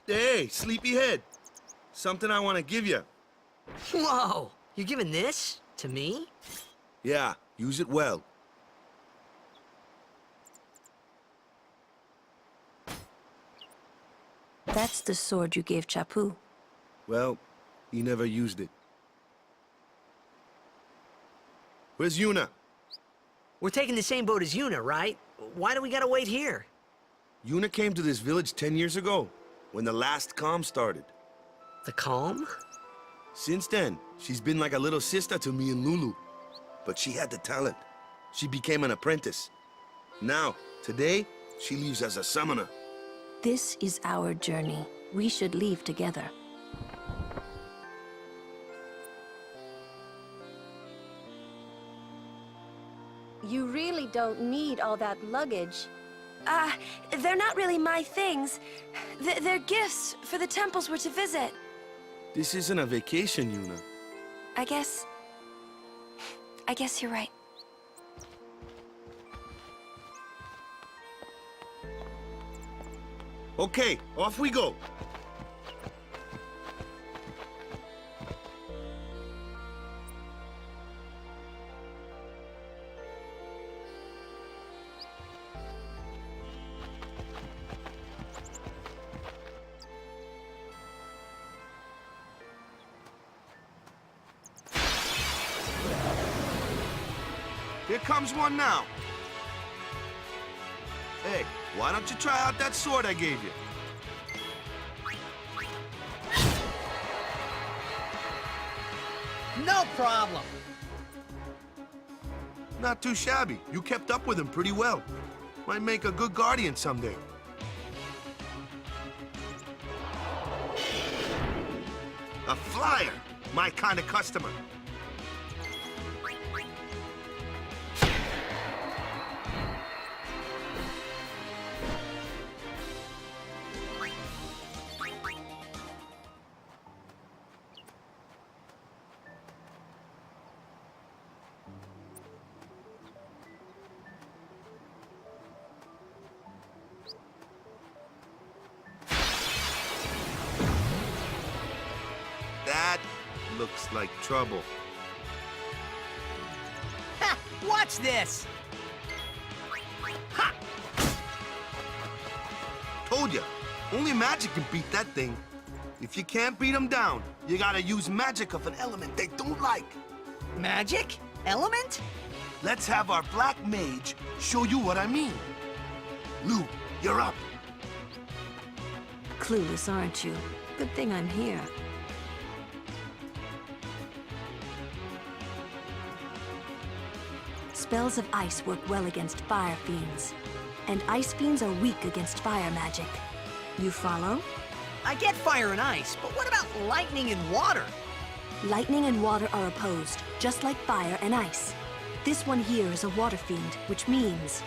Hey, sleepyhead. Something I want to give you. Whoa! You're giving this to me? Yeah, use it well. That's the sword you gave Chapu. Well, he never used it. Where's Yuna? We're taking the same boat as Yuna, right? Why do we gotta wait here? Yuna came to this village 10 years ago, when the last calm started. The calm? Since then, she's been like a little sister to me and Lulu. But she had the talent. She became an apprentice. Now, today, she leaves as a summoner. This is our journey. We should leave together. You really don't need all that luggage. They're not really my things. They're gifts for the temples we're to visit. This isn't a vacation, Yuna. I guess you're right. Okay, off we go. Here comes one now. Hey, why don't you try out that sword I gave you? No problem. Not too shabby. You kept up with him pretty well. Might make a good guardian someday. A flyer! My kind of customer. That looks like trouble. Ha! Watch this! Ha! Told ya, only magic can beat that thing. If you can't beat them down, you gotta use magic of an element they don't like. Magic? Element? Let's have our black mage show you what I mean. Lou, you're up. Clueless, aren't you? Good thing I'm here. Spells of ice work well against fire fiends, and ice fiends are weak against fire magic. You follow? I get fire and ice, but what about lightning and water? Lightning and water are opposed, just like fire and ice. This one here is a water fiend, which means...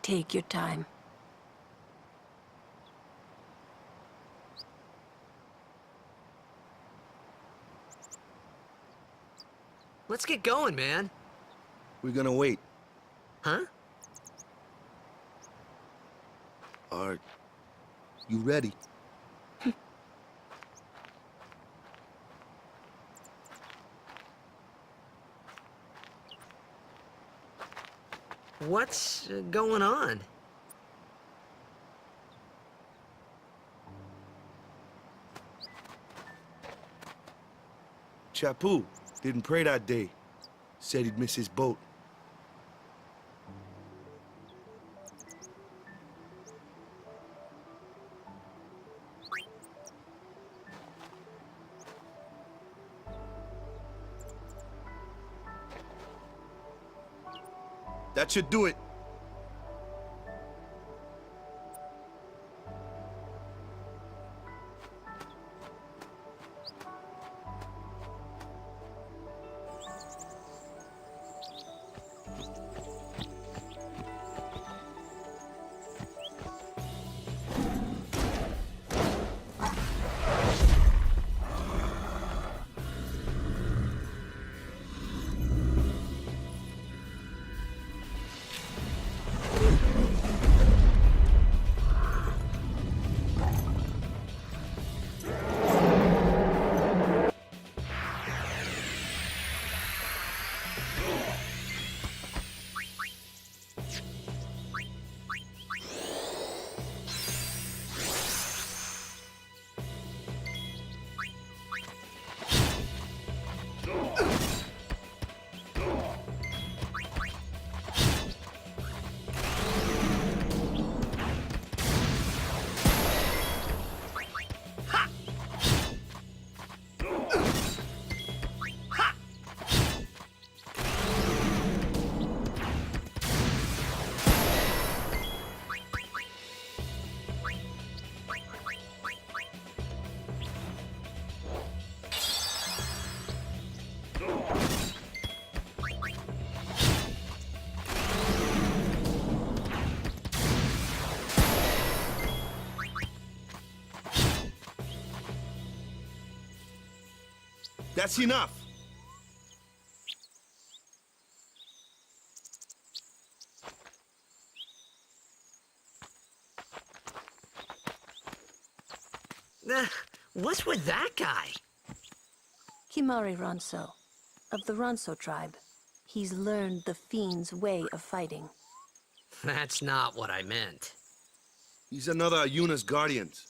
Take your time. Let's get going, man. We're gonna wait. Huh? Are you ready? What's going on? Chapu didn't pray that day. Said he'd miss his boat. That should do it. That's enough. What's with that guy? Kimari Ronso, of the Ronso tribe. He's learned the fiend's way of fighting. That's not what I meant. He's another of Yuna's guardians.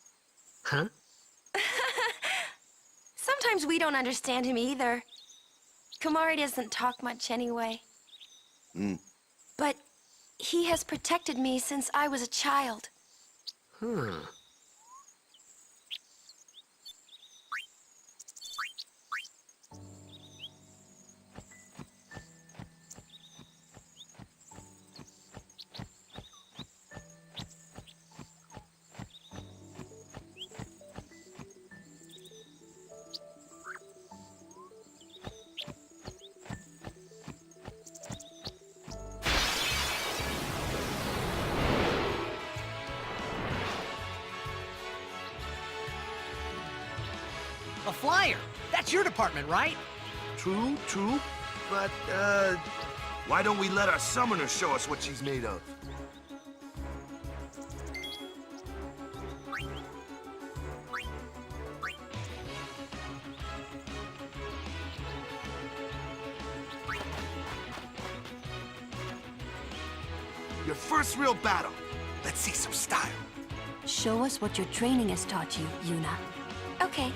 Huh? Sometimes we don't understand him either. Kumari doesn't talk much anyway. But he has protected me since I was a child. A flyer! That's your department, right? True, true. But, why don't we let our summoner show us what she's made of? Your first real battle. Let's see some style. Show us what your training has taught you, Yuna. Okay.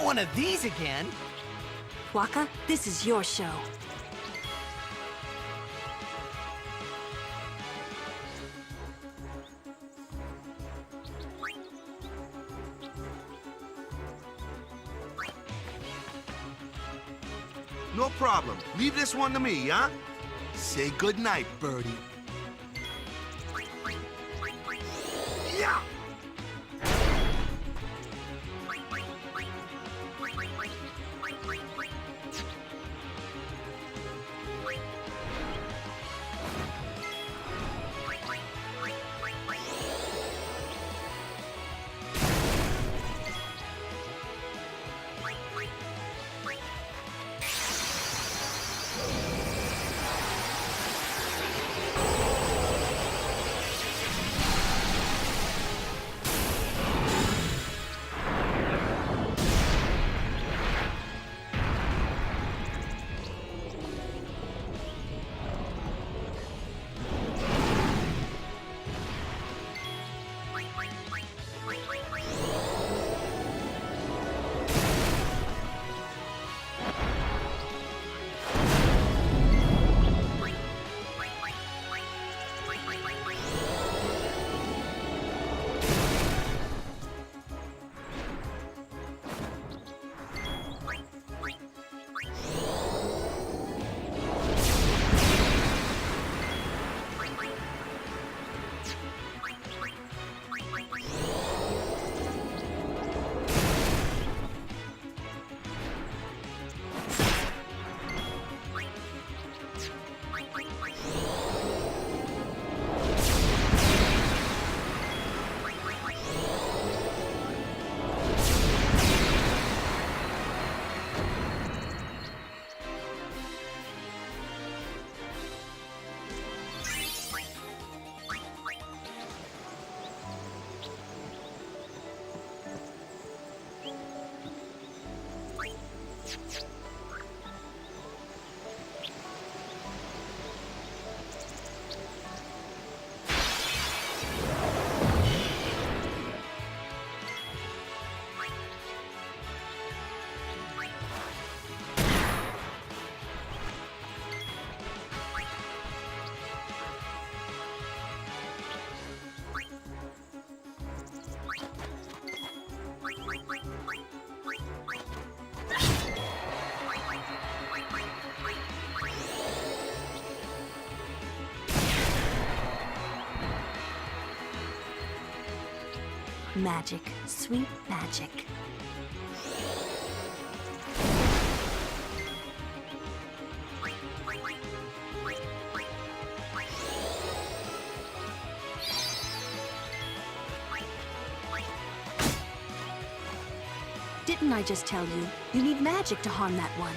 One of these again. Waka, this is your show. No problem. Leave this one to me, huh? Say goodnight, birdie. Yeah! Magic, sweet magic. Didn't I just tell you? You need magic to harm that one.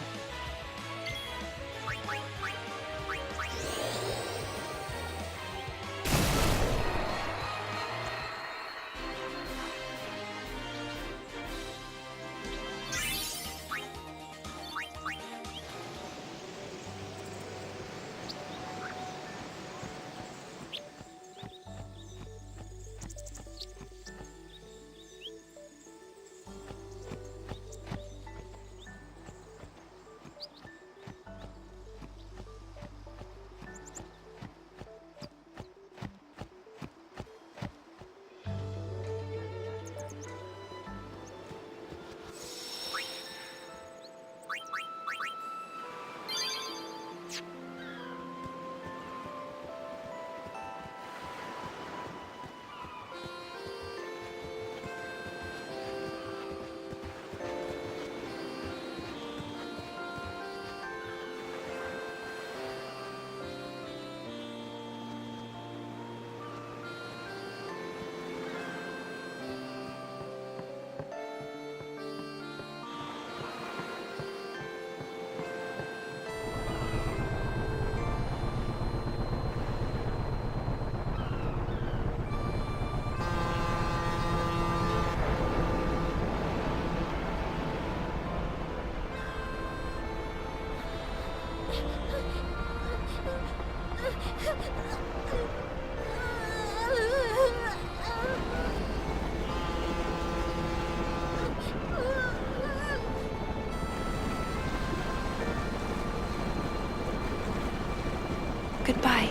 Goodbye.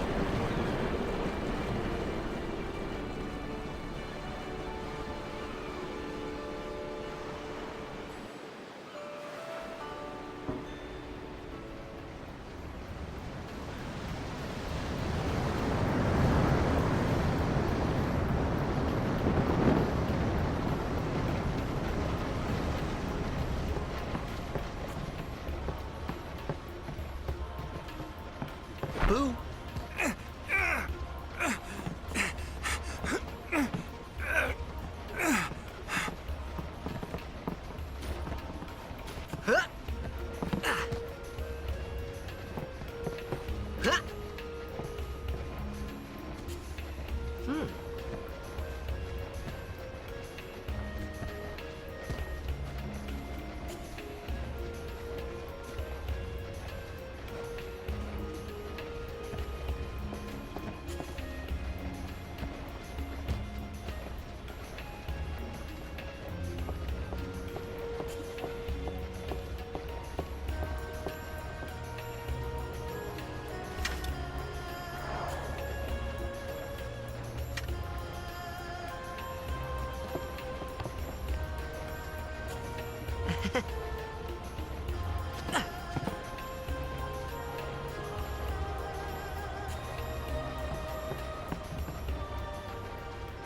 Boo.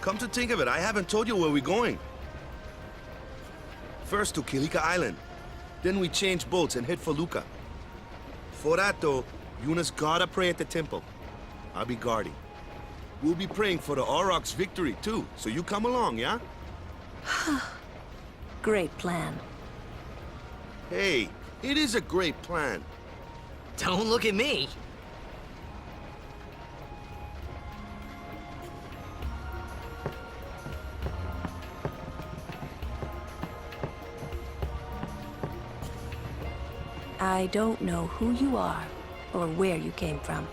Come to think of it, I haven't told you where we're going. First to Kilika Island. Then we change boats and head for Luca. For that, though, Yuna's gotta pray at the temple. I'll be guarding. We'll be praying for the Aurochs' victory, too, so you come along, yeah? Great plan. Hey, it is a great plan. Don't look at me. I don't know who you are or where you came from.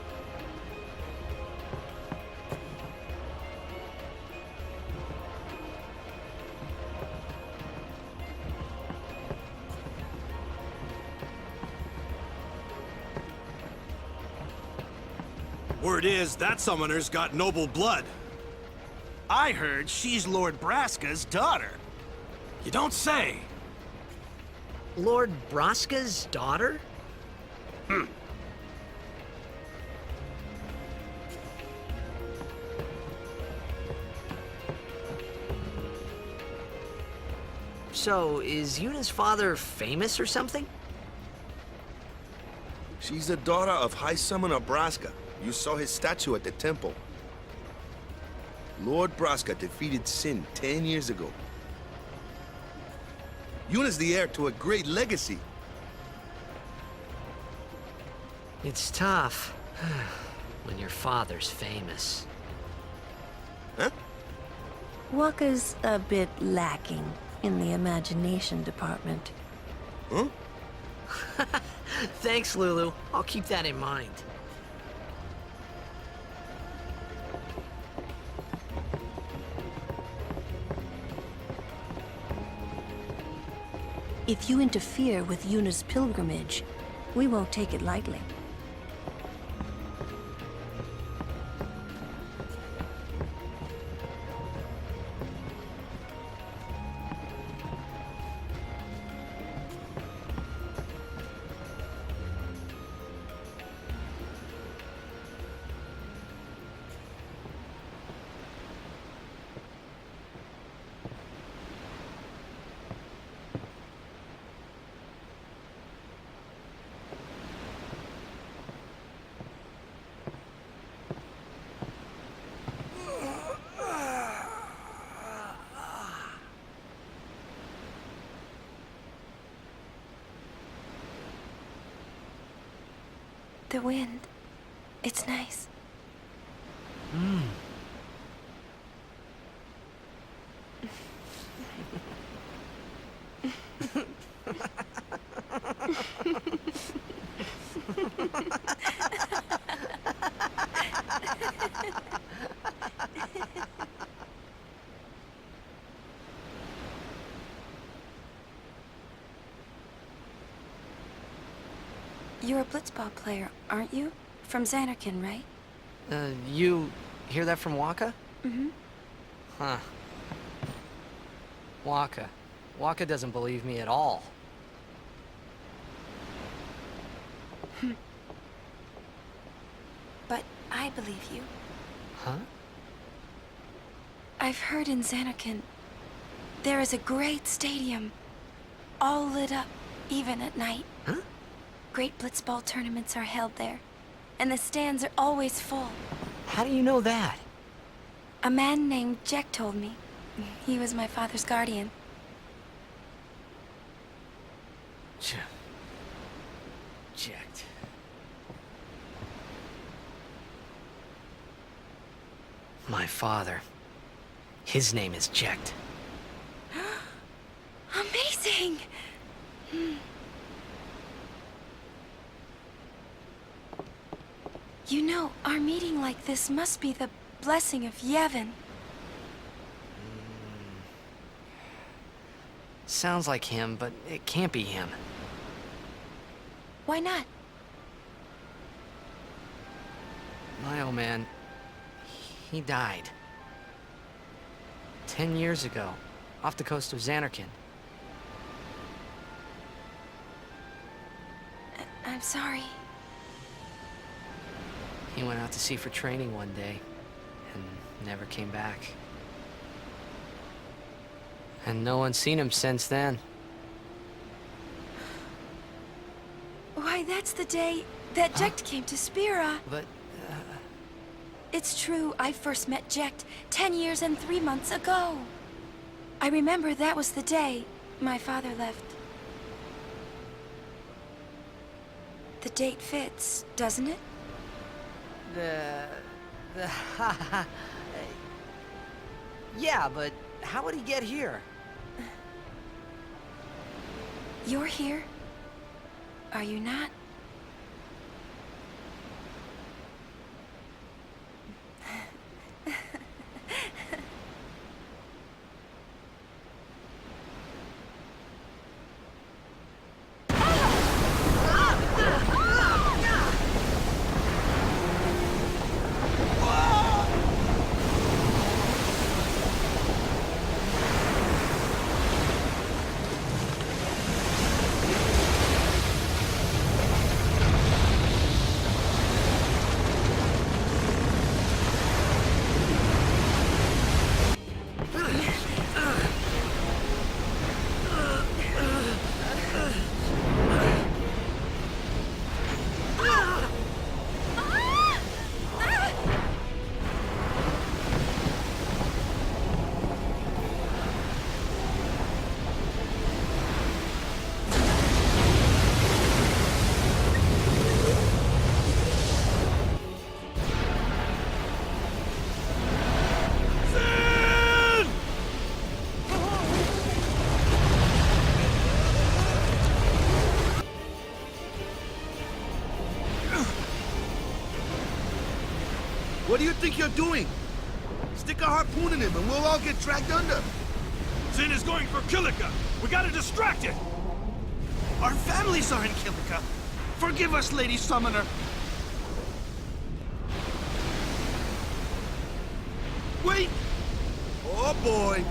Word is, that summoner's got noble blood. I heard she's Lord Braska's daughter. You don't say. Lord Braska's daughter? So, is Yuna's father famous or something? She's the daughter of High Summoner Braska. You saw his statue at the temple. Lord Braska defeated Sin 10 years ago. Yuna's the heir to a great legacy. It's tough when your father's famous. Huh? Waka's a bit lacking in the imagination department. Huh? Thanks, Lulu. I'll keep that in mind. If you interfere with Yuna's pilgrimage, we won't take it lightly. The wind. It's nice. You're a blitzball player, aren't you? From Xanarkin, right? You hear that from Waka? Mm-hmm. Huh. Waka. Waka doesn't believe me at all. But I believe you. Huh? I've heard in Xanarkin, there is a great stadium, all lit up, even at night. Huh? Great blitzball tournaments are held there, and the stands are always full. How do you know that? A man named Jack told me. He was my father's guardian. Checked. My father. His name is Jecht. Amazing! You know, our meeting like this must be the blessing of Yevon. Sounds like him, but it can't be him. Why not? My old man, he died. 10 years ago, off the coast of Xanarkin. I'm sorry. He went out to sea for training one day, and never came back. And no one's seen him since then. Why, that's the day that Jecht came to Spira. But, It's true, I first met Jecht 10 years and 3 months ago. I remember that was the day my father left. The date fits, doesn't it? Yeah, but how would he get here? You're here? Are you not? What do you think you're doing? Stick a harpoon in him and we'll all get dragged under. Zin is going for Kilika. We gotta distract it. Our families are in Kilika. Forgive us, Lady Summoner. Wait! Oh boy!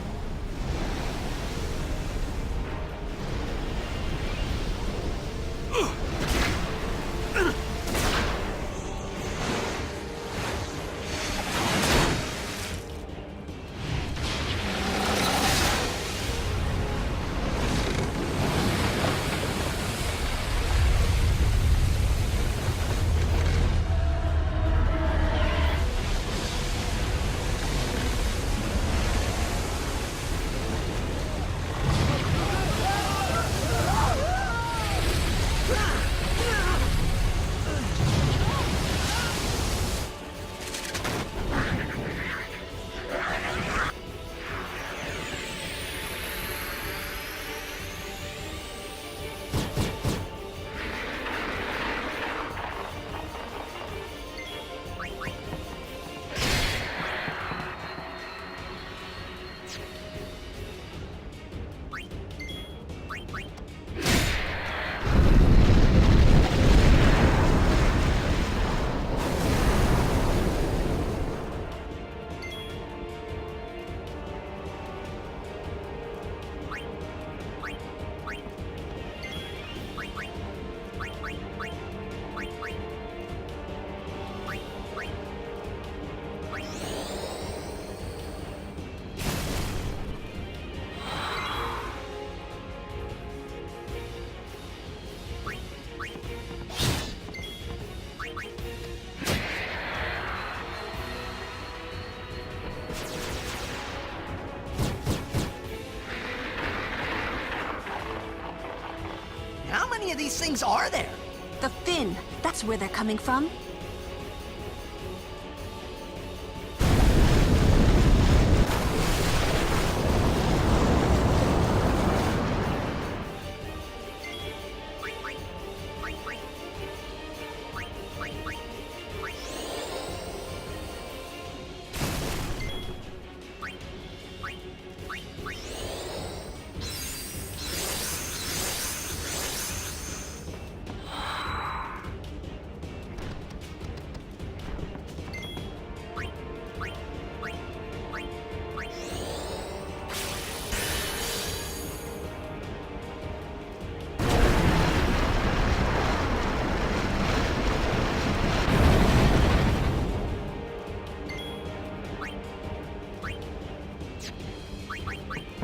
How many of these things are there? The fin, that's where they're coming from.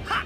Ha!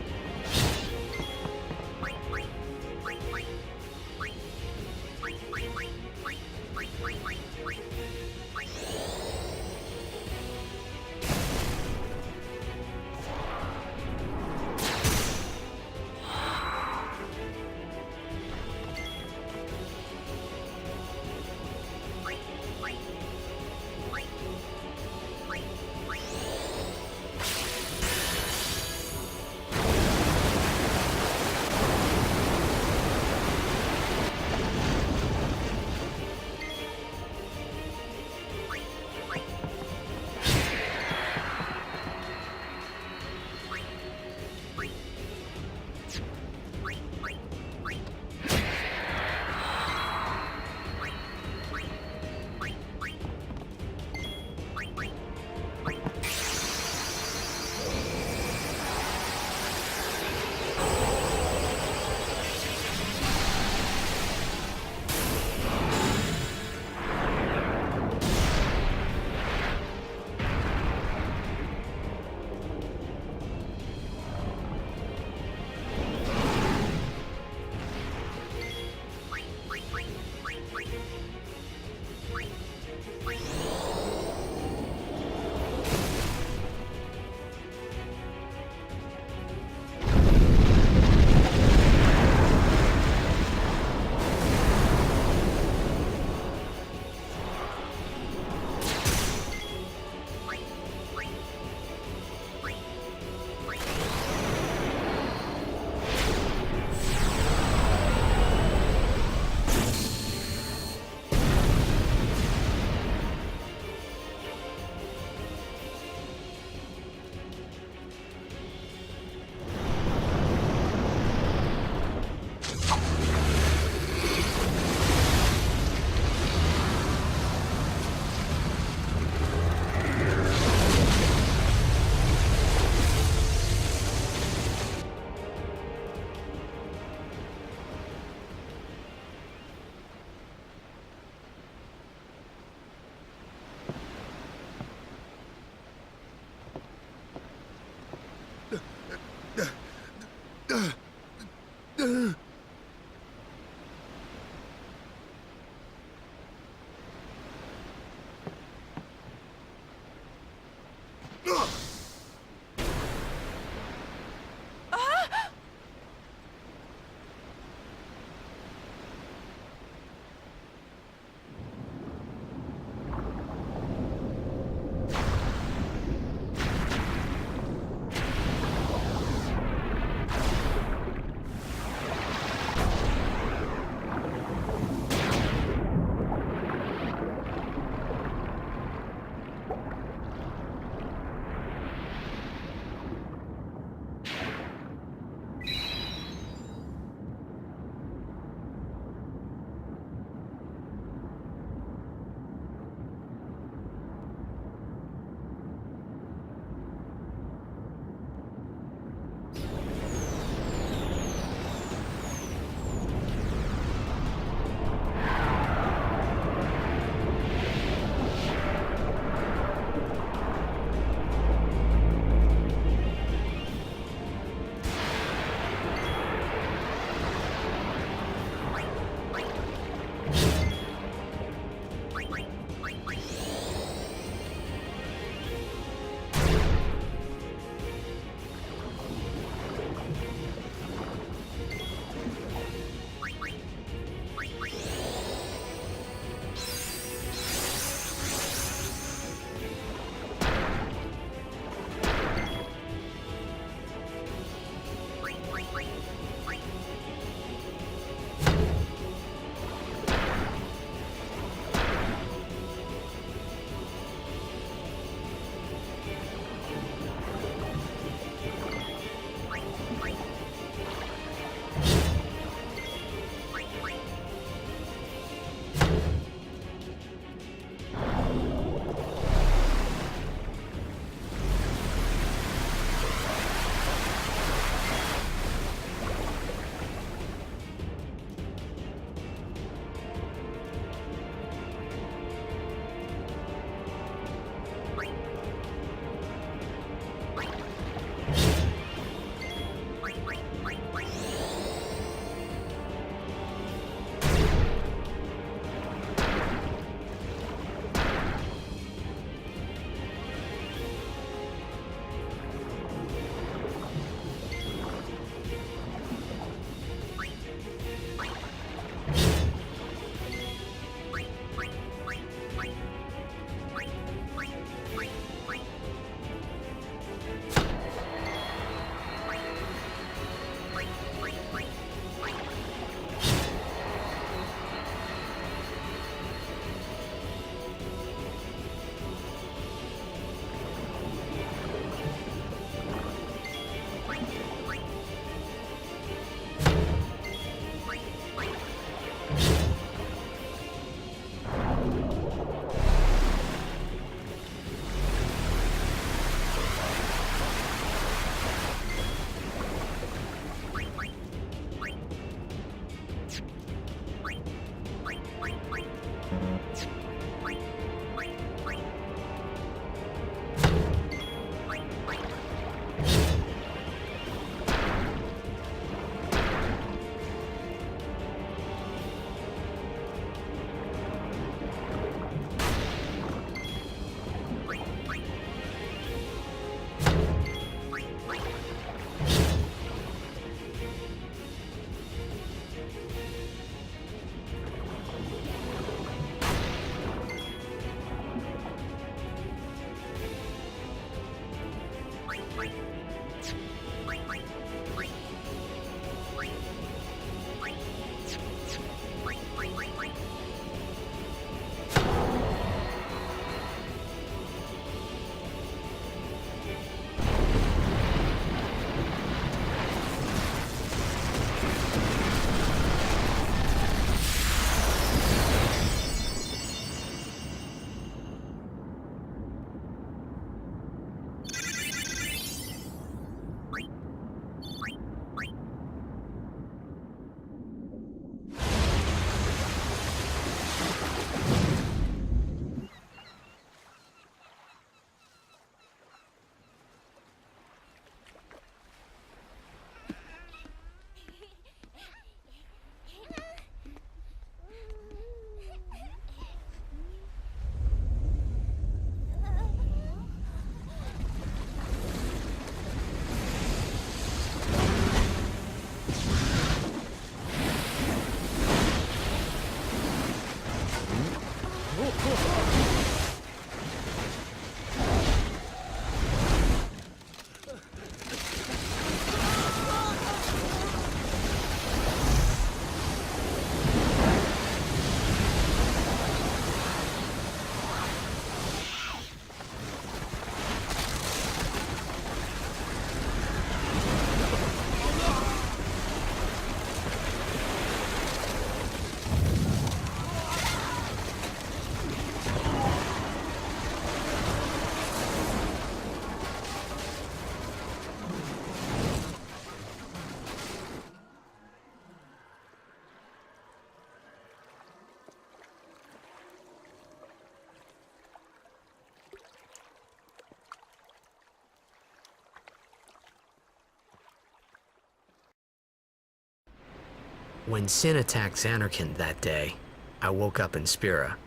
When Sin attacked Xanarkand that day, I woke up in Spira.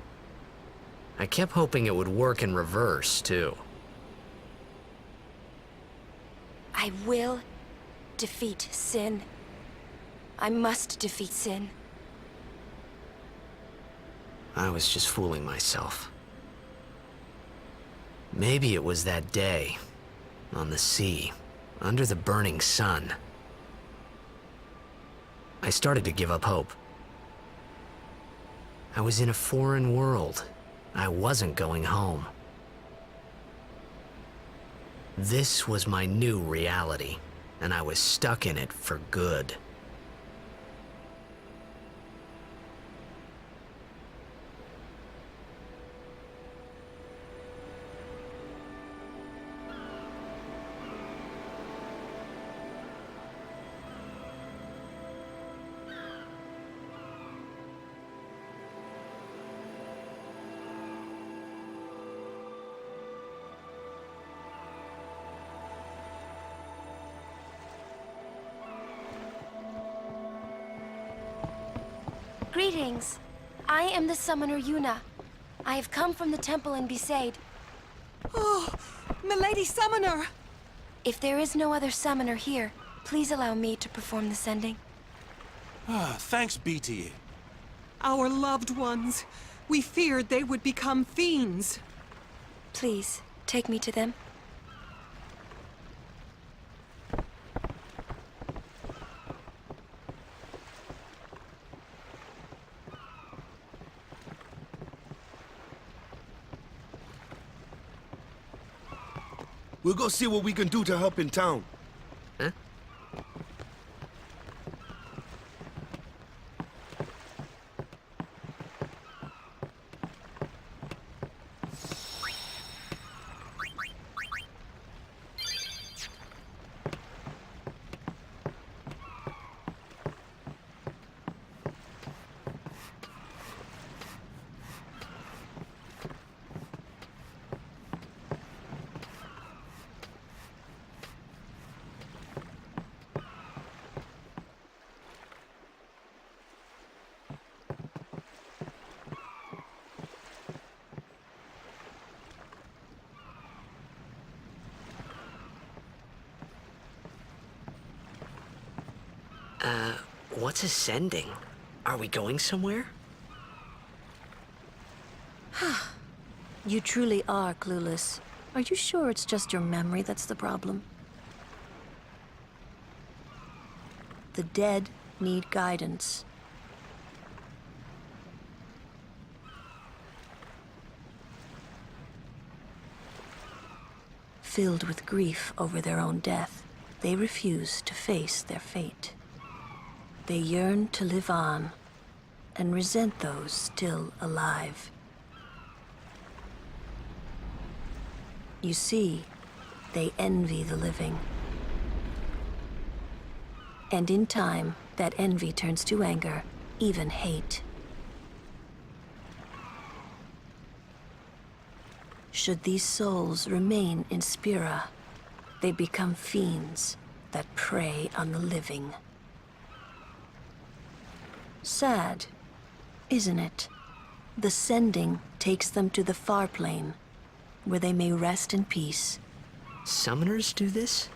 I kept hoping it would work in reverse, too. I will defeat Sin. I must defeat Sin. I was just fooling myself. Maybe it was that day, on the sea, under the burning sun. I started to give up hope. I was in a foreign world. I wasn't going home. This was my new reality, and I was stuck in it for good. Greetings. I am the summoner Yuna. I have come from the temple in Besaid. Oh, Milady Summoner! If there is no other summoner here, please allow me to perform the sending. Thanks, BT. Our loved ones. We feared they would become fiends. Please, take me to them. We'll go see what we can do to help in town. Huh? What's a sending? Are we going somewhere? You truly are clueless. Are you sure it's just your memory that's the problem? The dead need guidance. Filled with grief over their own death, they refuse to face their fate. They yearn to live on and resent those still alive. You see, they envy the living. And in time, that envy turns to anger, even hate. Should these souls remain in Spira, they become fiends that prey on the living. Sad, isn't it? The sending takes them to the far plane, where they may rest in peace. Summoners do this?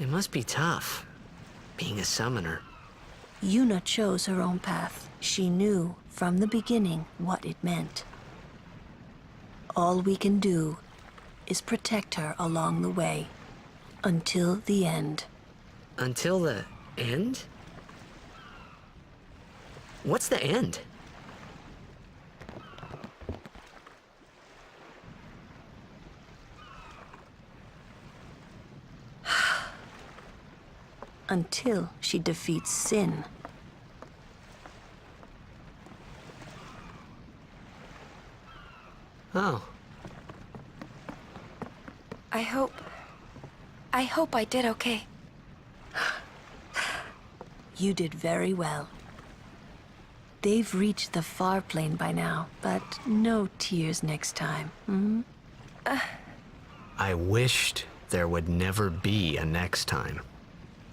It must be tough, being a summoner. Yuna chose her own path. She knew from the beginning what it meant. All we can do is protect her along the way, until the end. Until the end? What's the end? Until she defeats sin. Oh. I hope I did okay. You did very well. They've reached the far plane by now, but no tears next time, hmm? I wished there would never be a next time.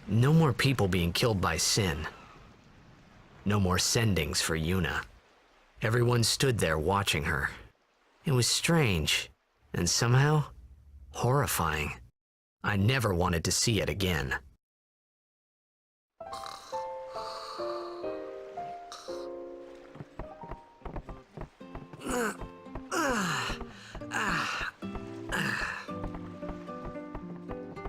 No more people being killed by sin. No more sendings for Yuna. Everyone stood there watching her. It was strange, and somehow horrifying. I never wanted to see it again.